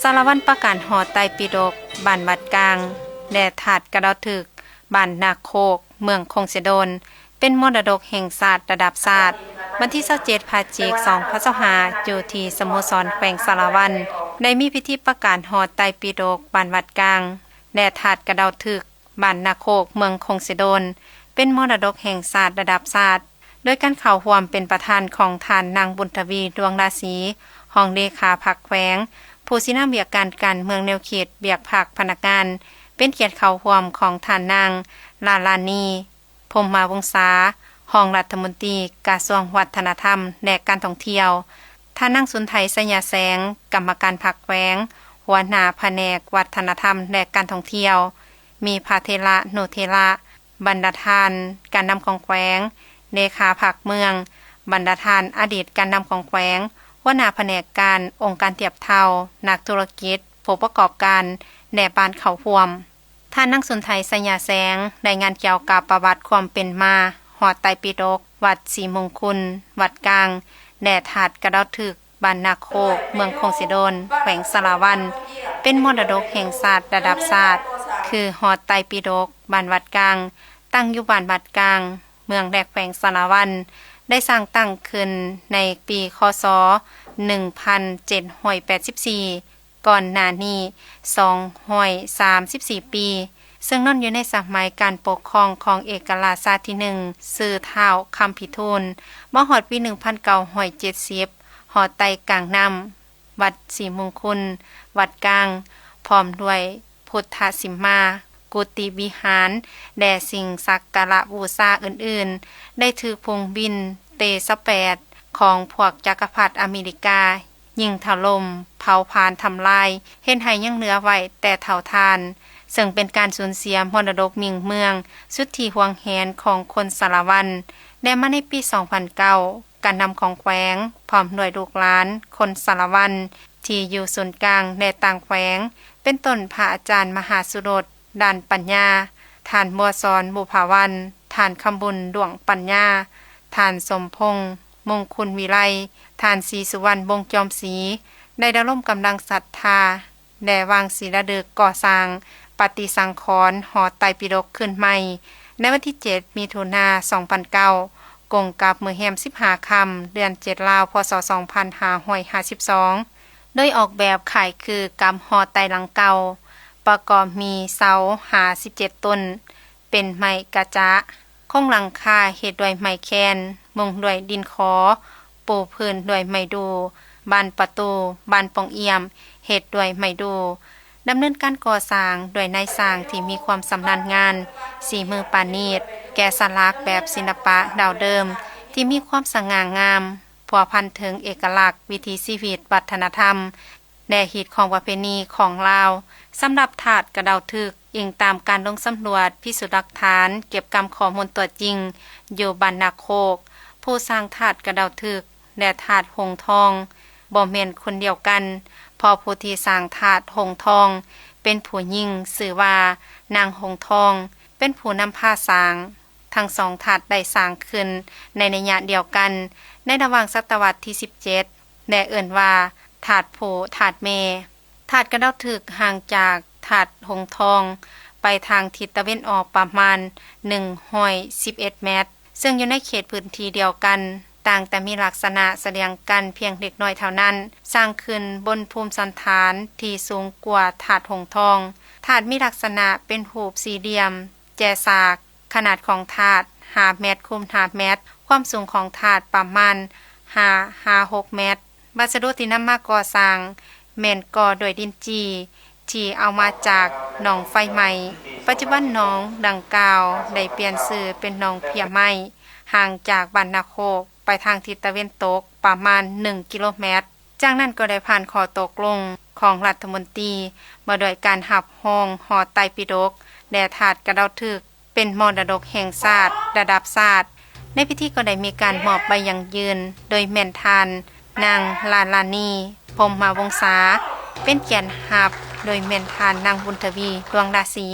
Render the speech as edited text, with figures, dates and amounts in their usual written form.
ารวัตรประกาศหอไตรปิฎกบ้านวัดกลางแด่ถาดกระดาถึกบ้านนาโคกเมืองคงเสดนเป็นมรดกแห่งศาสตร์ระดับชาติวันที่27พฤศจิกายน2565อยู่ที่สโมสรแขวงสารวันได้มีพิธีประกาศหอไตรปิฎกบ้านวัดกลางแด่ถาดกระดาถึกบ้านนาโคกเมืองคงเสดนเป็นมรดกแห่งศาสตร์ระดับชาติโดยการเข้าร่วมเป็นประธานของท่านนางบุญทวีดวงราศีห้องเลขาพรรคแขวงผู้สินำเบียกการเมืองแนวเขตเบียกภาคพนักงานเป็นเกียรติเข้าร่วมของท่านนางลานีพรหมาวงศาห้องรัฐมนตรีกระทรวงวัฒนธรรมและการท่องเที่ยวท่านนางสุนไทยสัญญาแสงกรรมการพรรคแขวงหัวหน้าแผนกวัฒนธรรมและการท่องเที่ยวมีพระเทระโนเทระบรรดาทานการนำของแขวงเลขาพรรคเมืองบรรดาทานอดีตการนำของแขวงหัวหน้าแผนกการองค์การเทียบเท่านักธุรกิจผู้ประกอบการแหน่บ้านเขาร่วมท่านนางสุนไทยสัญญาแสงรายงานเกี่ยวกับประวัติความเป็นมาหอไตรปิฎกวัดศรีมงคลวัดกลางแหน่ถาดกระดาถึกบ้านนาโคกเมืองคงเสดนแขวงสารวันเป็นมรดกแห่งศาสตร์ระดับชาติคือหอไตรปิฎกบ้านวัดกลางตั้งอยู่บ้านวัดกลางเมืองแรกแขวงสารวันได้สร้างตั้งขึ้นในปีคศ1784ก่อนหน้านี้234ปีซึ่งนั่นอยู่ในสมัยการปกครองของเอกราชชาติที่1ซื่อเท้าคำพิทูลมหอดปี1970หอไตรกลางน้ำวัดศรีมงคลวัดกลางพร้อมด้วยพุทธสิมมากุฏิวิหารแด่สิ่งสักการะบูชาอื่นๆได้ถือพงบินเตสแปดของพวกจักรพรรดิอเมริกายิงถล่มเผาผลาญทำลายเฮ็ดให้ยังเหลือไว้แต่เฒ่าทานซึ่งเป็นการสูญเสียมรดกมิ่งเมืองสุดที่ห่วงแหนของคนสารวันและมาในปี2009การนำของแขวงพร้อมหน่วยลูกหลานคนสารวันที่อยู่ศูนย์กลางและต่างแขวงเป็นต้นพระอาจารย์มหาสุรสด้านปัญญาท่านบัวสอนบุภาวันท่านคำบุญดวงปัญญาท่านสมพงษ์มงคลวิไลท่านศรีสุวรรณวงศ์จอมศรีได้ระดมกำลังศรัทธาแด่วางศิลาฤกษ์ก่อสร้างปฏิสังขรณ์หอไตรปิฎกขึ้นใหม่ในวันที่7มิถุนายน2009กงกับมื้อแรม15ค่ำเดือน7ลาวพศ2552โดยออกแบบขายคือกำหอไตรหลังเก่าประกอบมีเสา57ต้นเป็นไม้กระจะโครงหลังคาเฮ็ดด้วยไม้แคนมุงด้วยดินขอปูพื้นด้วยไม้ดูบานประตูบานปองเอี่ยมเฮ็ดด้วยไม้ดูดำเนินการก่อสร้างด้วยนายสร้างที่มีความสำนาญงานสีมือปานีตแกะสลักแบบศิลปะดาวเดิมที่มีความสง่างามพัวพันถึงเอกลักษณ์วิถีชีวิตวัฒนธรรมแนวฮิตของประเพณีของลาวสำหรับถาดกระดาถึกอิงตามการลงสำรวจพิสูจน์หลักฐานเก็บกำข้อมูลตัวจริงอยู่บ้านนาโคกผู้สร้างถาดกระดาถึกและถาดหงทองบ่แม่นคนเดียวกันพอผู้ที่สร้างถาดหงทองเป็นผู้หญิงชื่อว่านางหงทองเป็นผู้นำผ้าสร้างทั้งสองถาดได้สร้างขึ้นในนัยยะเดียวกันในระหว่างศตวรรษที่17และเอิ้นว่าถาดผู้ถาดแม่ถาดกระดาถึกห่างจากถาดหงทองไปทางทิศตะวันออกประมาณ111เมตรซึ่งอยู่ในเขตพื้นที่เดียวกันต่างแต่มีลักษณะแสดงกันเพียงเล็กน้อยเท่านั้นสร้างขึ้นบนภูมิสันฐานที่สูงกว่าถาดหงทองถาดมีลักษณะเป็นรูปสี่เหลี่ยมแจซากขนาดของถาด5เมตรคูณ5เมตรความสูงของถาดประมาณ5-6 เมตรวัสดุที่นำมาก่อสร้างแม่นก่อด้วยดินจีที่เอามาจากหนองไฟไหม้ปัจจุบันหนองดังกล่าวได้เปลี่ยนชื่อเป็นหนองเพียไหม้ห่างจากบ้านนาโคกไปทางทิศตะวันตกประมาณ1กิโลเมตรจากนั้นก็ได้ผ่านข้อตกลงของรัฐมนตรีมาโดยการหับห้องหอไตรปิฎกและถาดกระดาถึกเป็นมรดกแห่งชาติระดับชาติในพิธีก็ได้มีการมอบใบยั่งยืนโดยแม่นทานนางลานีพรหมวงศาเป็นเกียรติหับโดยแม่นทานนางบุญทวีดวงราศี